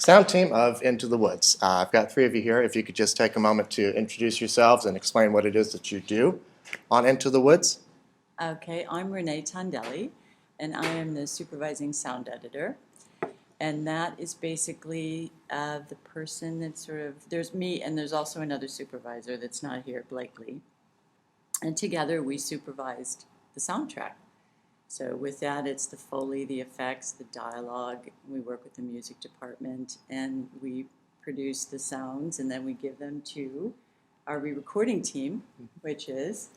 Sound team of Into the Woods. I've got three of you here. If you could just take a moment to introduce yourselves and explain what it is that you do on Into the Woods. Okay, I'm Renee Tondelli, and I am the supervising sound editor. And that is basically the person that there's me and there's also another supervisor that's not here, Blakely. And together we supervised the soundtrack. So with that, it's the Foley, the effects, the dialogue. We work with the music department and we produce the sounds and then we give them to our re-recording team, which is...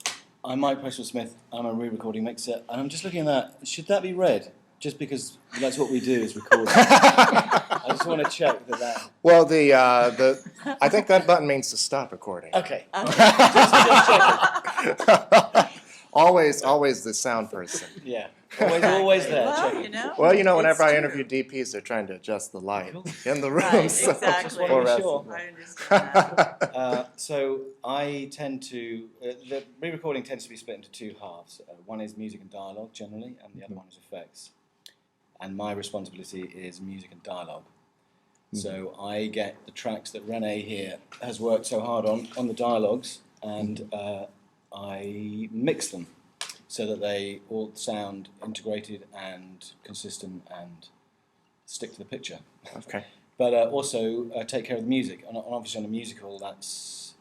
I'm Mike Preston-Smith. I'm a re-recording mixer, and I'm just looking at that. Should that be red? Just because that's what we do is record. I just want to check that. Well, I think that button means to stop recording. Okay. Okay. Just checking. Always the sound person. Yeah. Always there. Well, checking. you know. Well, whenever it's I true. interview DPs, they're trying to adjust the light in the room. Right, so exactly. Just wanna be sure. I understand that. So I tend to the re-recording tends to be split into two halves. One is music and dialogue generally, and the other one is effects. And my responsibility is music and dialogue. So I get the tracks that Renee here has worked so hard on the dialogues, and I mix them so that they all sound integrated and consistent and stick to the picture. Okay. But also take care of the music. And obviously on a musical, that's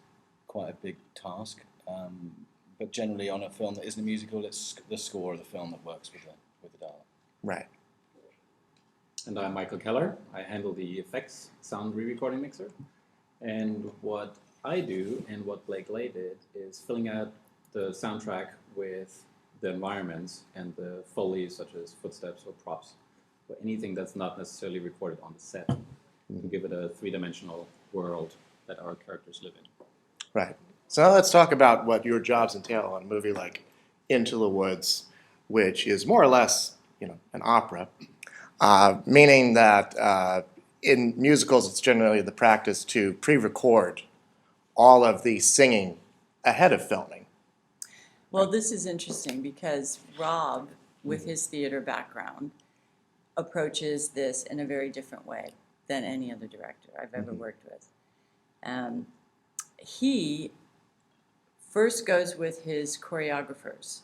quite a big task. But generally on a film that isn't a musical, it's the score of the film that works with the dialogue. Right. And I'm Michael Keller. I handle the effects sound re-recording mixer. And what I do and what Blake Lay did is filling out the soundtrack with the environments and the Foley, such as footsteps or props, or anything that's not necessarily recorded on the set, and give it a three-dimensional world that our characters live in. Right. So now let's talk about what your jobs entail on a movie like Into the Woods, which is more or less, an opera, meaning that in musicals it's generally the practice to pre-record all of the singing ahead of filming. Well, this is interesting because Rob, with his theater background, approaches this in a very different way than any other director I've ever worked with. He first goes with his choreographers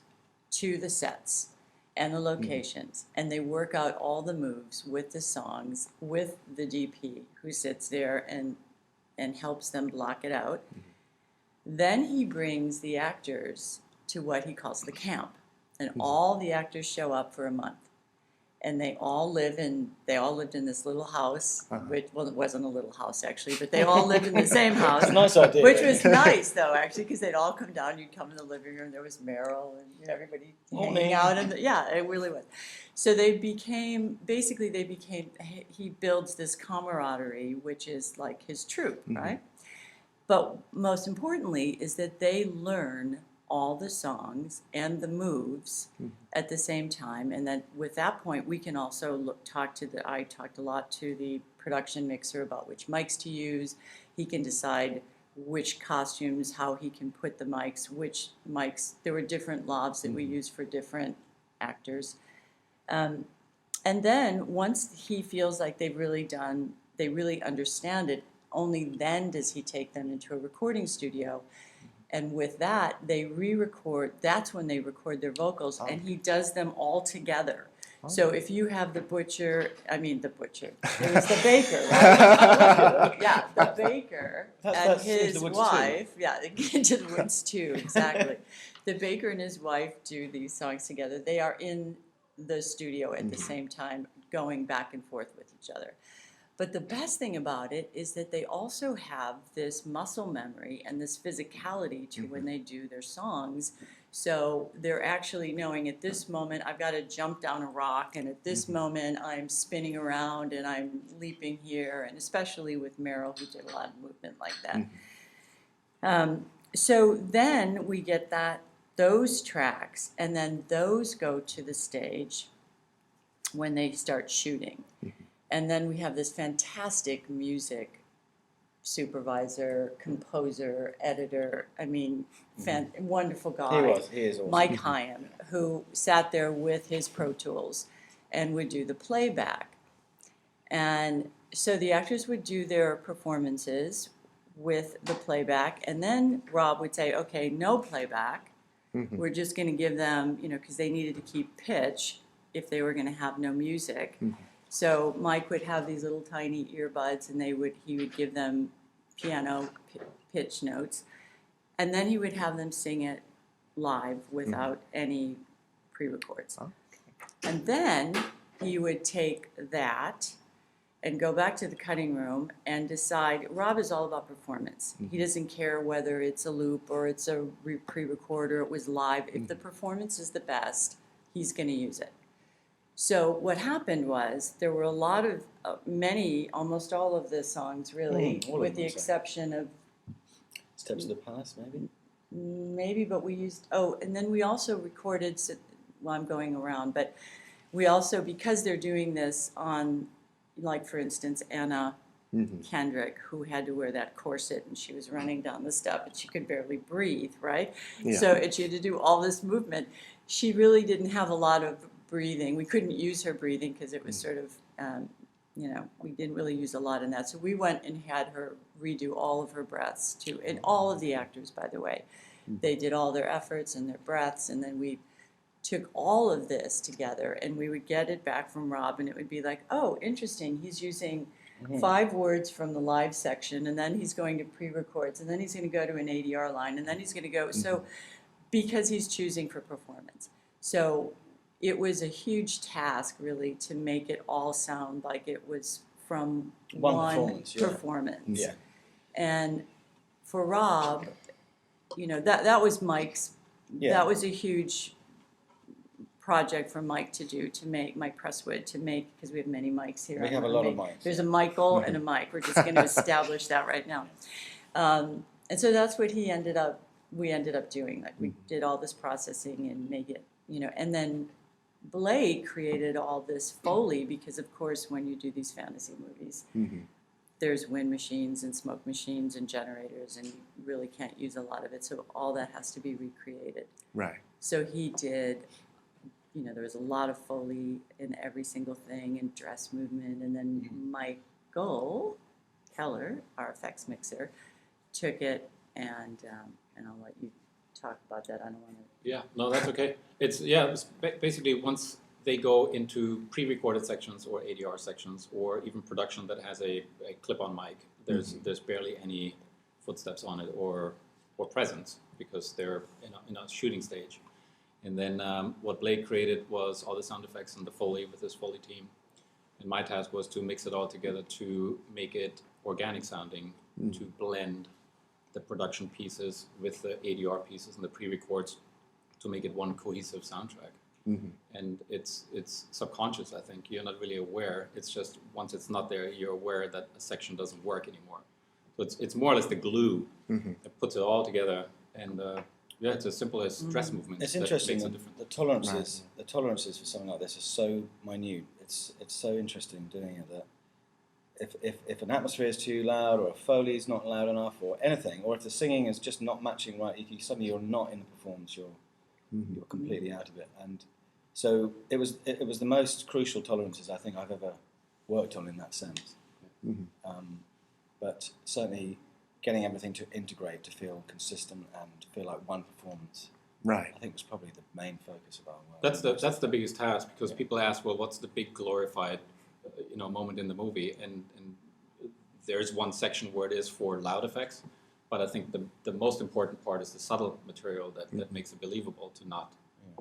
to the sets and the locations, and they work out all the moves with the songs, with the DP who sits there and helps them block it out. Then he brings the actors to what he calls the camp, and all the actors show up for a month. And they all lived in this little house, which, well, it wasn't a little house actually, but they all lived in the same house. It's a nice idea. Which was nice though, actually, because they'd all come down, you'd come in the living room, there was Meryl and everybody hanging out, and yeah, it really was. So he builds this camaraderie, which is like his troupe, right? But most importantly is that they learn all the songs and the moves at the same time, and then with that point we can also I talked a lot to the production mixer about which mics to use. He can decide which costumes, how he can put the mics, which mics. There were different lavs that we used for different actors, and then once he feels like they really understand it, only then does he take them into a recording studio. And with that, they re-record. That's when they record their vocals, and he does them all together. So if you have it was the baker, right? Yeah, the baker and his wife. Yeah, Into the Woods too, exactly. The baker and his wife do these songs together. They are in the studio at the same time, going back and forth with each other. But the best thing about it is that they also have this muscle memory and this physicality to when they do their songs. So they're actually knowing at this moment I've got to jump down a rock, and at this moment I'm spinning around and I'm leaping here, and especially with Meryl, who did a lot of movement like that. So then we get those tracks, and then those go to the stage when they start shooting. And then we have this fantastic music supervisor, composer, editor. I mean, wonderful guy. He is awesome. Mike Hyam, who sat there with his Pro Tools and would do the playback. And so the actors would do their performances with the playback, and then Rob would say, okay, no playback. We're just going to give them, because they needed to keep pitch if they were going to have no music. So Mike would have these little tiny earbuds, and he would give them piano pitch notes, and then he would have them sing it live without any pre-records. And then he would take that and go back to the cutting room and decide. Rob is all about performance. He doesn't care whether it's a loop or it's a pre-record or it was live. If the performance is the best, he's going to use it. So what happened was there were a lot of, almost all of the songs really, with the exception of Steps of the Palace, maybe? Maybe, but we used, and then we also recorded, well, I'm going around, but we also, because they're doing this on, like, for instance, Anna Kendrick, who had to wear that corset and she was running down the step and she could barely breathe, right? Yeah. So, and she had to do all this movement. She really didn't have a lot of breathing. We couldn't use her breathing because it was sort of, we didn't really use a lot in that. So we went and had her redo all of her breaths too, and all of the actors, by the way. They did all their efforts and their breaths, and then we took all of this together, and we would get it back from Rob, and it would be like, oh, interesting, he's using 5 words from the live section, and then he's going to pre-records, and then he's going to go to an ADR line, and then he's going to go, so, because he's choosing for performance. So it was a huge task, really, to make it all sound like it was from one performance. Yeah. And for Rob, that was Mike's, that was a huge project for Mike to do, to make, Mike Presswood, to make, because we have many Mikes here. We have a lot of Mikes. There's a Michael and a Mike. We're just going to establish that right now. And so that's what we ended up doing. Like, we did all this processing and make it, and then Blake created all this Foley because, of course, when you do these fantasy movies, there's wind machines and smoke machines and generators, and you really can't use a lot of it. So all that has to be recreated. Right. So he did, there was a lot of Foley in every single thing and dress movement. And then Michael Keller, our effects mixer, took it and I'll let you talk about that. I don't want to. Yeah, no, that's okay. It's basically once they go into pre-recorded sections or ADR sections or even production that has a clip-on mic, there's barely any footsteps on it or presence because they're in a shooting stage. And then what Blake created was all the sound effects and the Foley with his Foley team. And my task was to mix it all together to make it organic sounding, to blend the production pieces with the ADR pieces and the pre-records to make it one cohesive soundtrack. And it's subconscious, I think. You're not really aware. It's just once it's not there, you're aware that a section doesn't work anymore. So it's more or less the glue that puts it all together. And it's as simple as dress movements. It's interesting. That makes The tolerances for something like this are so minute. It's so interesting doing it that if an atmosphere is too loud, or if Foley is not loud enough, or anything, or if the singing is just not matching right, suddenly you're not in the performance. You're completely out of it. And so it was the most crucial tolerances I think I've ever worked on in that sense. But certainly getting everything to integrate, to feel consistent and to feel like one performance. Right. I think was probably the main focus of our work. That's the biggest task because people ask, well, what's the big glorified moment in the movie? And there's one section where it is for loud effects, but I think the most important part is the subtle material that makes it believable to not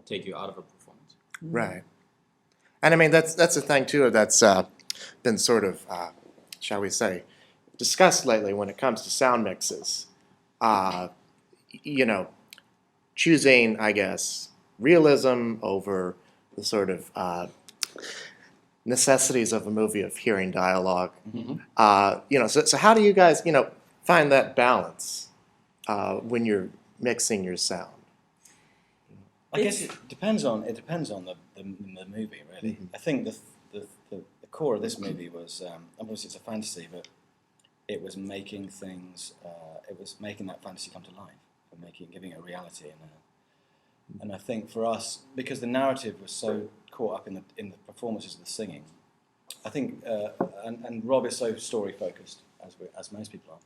take you out of a performance. Right. And I mean, that's the thing too that's been sort of, shall we say, discussed lately when it comes to sound mixes. Choosing, I guess, realism over the sort of necessities of a movie of hearing dialogue. So how do you guys, find that balance when you're mixing your sound? I guess it depends on the movie, really. I think the core of this movie was obviously it's a fantasy, but it was making things. It was making that fantasy come to life and giving it a reality. And I think for us, because the narrative was so caught up in the performances of the singing, I think, and Rob is so story focused, as most people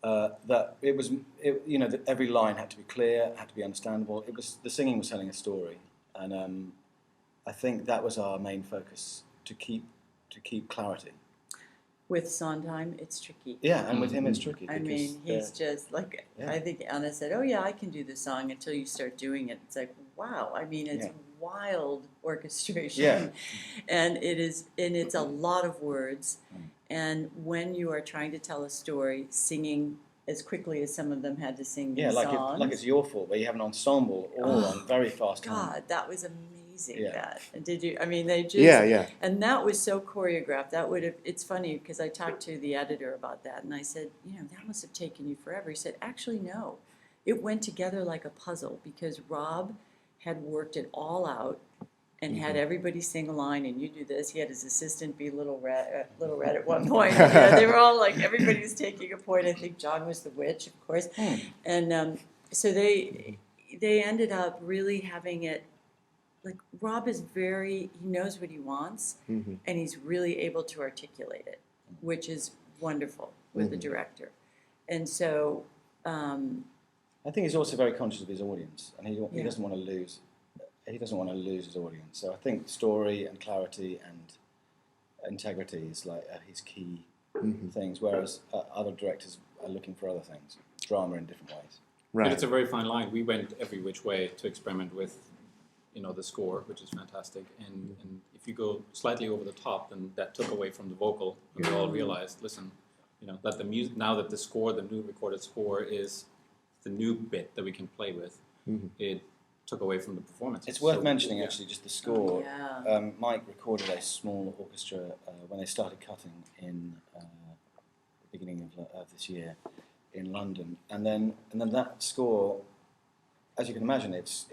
are, that that every line had to be clear, had to be understandable. The singing was telling a story, and I think that was our main focus, to keep clarity. With Sondheim, it's tricky. Yeah, and with him it's tricky. I mean, he's just like, I think Anna said, oh yeah, I can do the song, until you start doing it. It's like, wow, I mean, it's wild orchestration. And it's a lot of words. And when you are trying to tell a story, singing as quickly as some of them had to sing these songs. like it's Your Fault, where you have an ensemble all on very fast time. God, that was amazing. Yeah. That. And did you? I mean, they just. Yeah. And that was so choreographed. That would have. It's funny because I talked to the editor about that, and I said, that must have taken you forever. He said, actually, no, it went together like a puzzle, because Rob had worked it all out and had everybody sing a line, and you do this. He had his assistant be Little Red at one point. They were all like, everybody was taking a point. I think John was the witch, of course, and so they ended up really having it. Like, Rob is he knows what he wants, and he's really able to articulate it, which is wonderful with the director. And so, I think he's also very conscious of his audience, and he doesn't want to lose. He doesn't want to lose his audience. So I think story and clarity and integrity is like his key things, whereas other directors are looking for other things, drama in different ways. Right. But it's a very fine line. We went every which way to experiment with the score, which is fantastic, and if you go slightly over the top, then that took away from the vocal, and we all realized, listen, that the music, now that the new recorded score is the new bit that we can play with, it took away from the performance. It's worth mentioning, actually, just the score. Yeah. Mike recorded a small orchestra when they started cutting in the beginning of this year in London, and then that score, as you can imagine, it's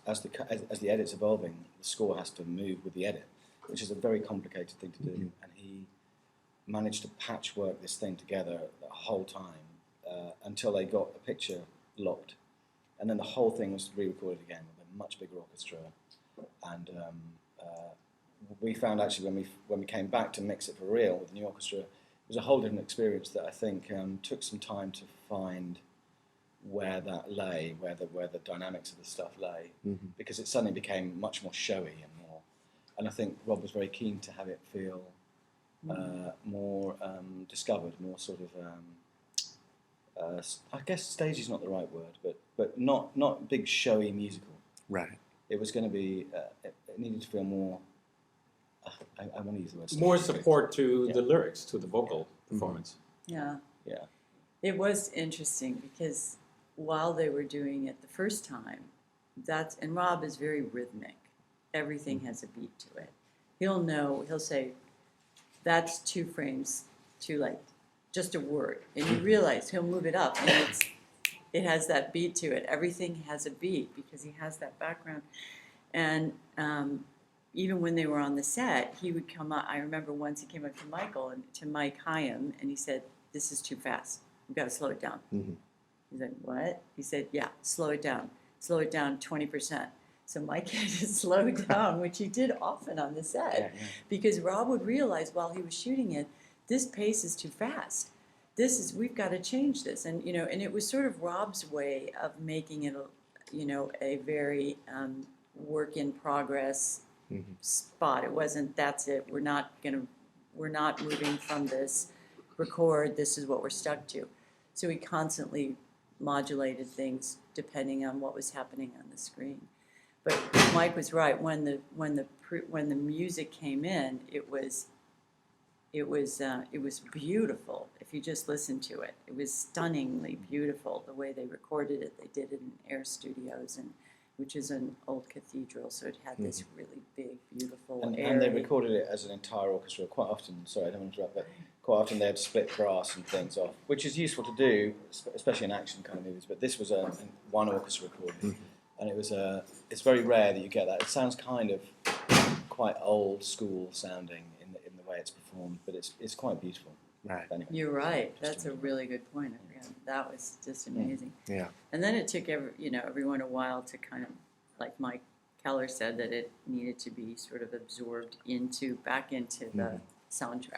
as the edit's evolving, the score has to move with the edit, which is a very complicated thing to do. And he managed to patchwork this thing together the whole time until they got the picture locked, and then the whole thing was re-recorded again with a much bigger orchestra. And we found, actually, when we came back to mix it for real with the new orchestra, it was a whole different experience that I think took some time to find where that lay, where the dynamics of the stuff lay, because it suddenly became much more showy and I think Rob was very keen to have it feel more discovered, more sort of I guess stage is not the right word, but not big showy musical. Right. It was going to be it needed to feel more. I want to use the word more support to the lyrics, to the vocal performance. Yeah. Yeah. It was interesting because while they were doing it the first time, and Rob is very rhythmic. Everything has a beat to it. He'll say, that's 2 frames too late, just a word. And you realize he'll move it up, and it has that beat to it. Everything has a beat because he has that background. And even when they were on the set, he would come up. I remember once he came up to Mike Hyam, and he said, this is too fast. We've got to slow it down. He said, what? He said, yeah, slow it down. Slow it down 20%. So Mike had to slow down, which he did often on the set, because Rob would realize while he was shooting it, this pace is too fast. We've got to change this. And, and it was sort of Rob's way of making it, a very work in progress spot. It wasn't, that's it. We're not moving from this record. This is what we're stuck to. So he constantly modulated things depending on what was happening on the screen. But Mike was right. When the music came in, it was beautiful. If you just listened to it, it was stunningly beautiful. The way they recorded it, they did it in Air Studios, which is an old cathedral, so it had this really big, beautiful. And they recorded it as an entire orchestra quite often. Sorry, I don't want to interrupt, but quite often they had split brass and things off, which is useful to do, especially in action kind of movies. But this was one orchestra recording. And it's very rare that you get that. It sounds kind of quite old school sounding in the way it's performed, but it's quite beautiful. Right. Anyway, You're right. That's a really good point. That was just amazing. Yeah. And then it took everyone a while to kind of, like Mike Keller said, that it needed to be sort of absorbed back into soundtrack.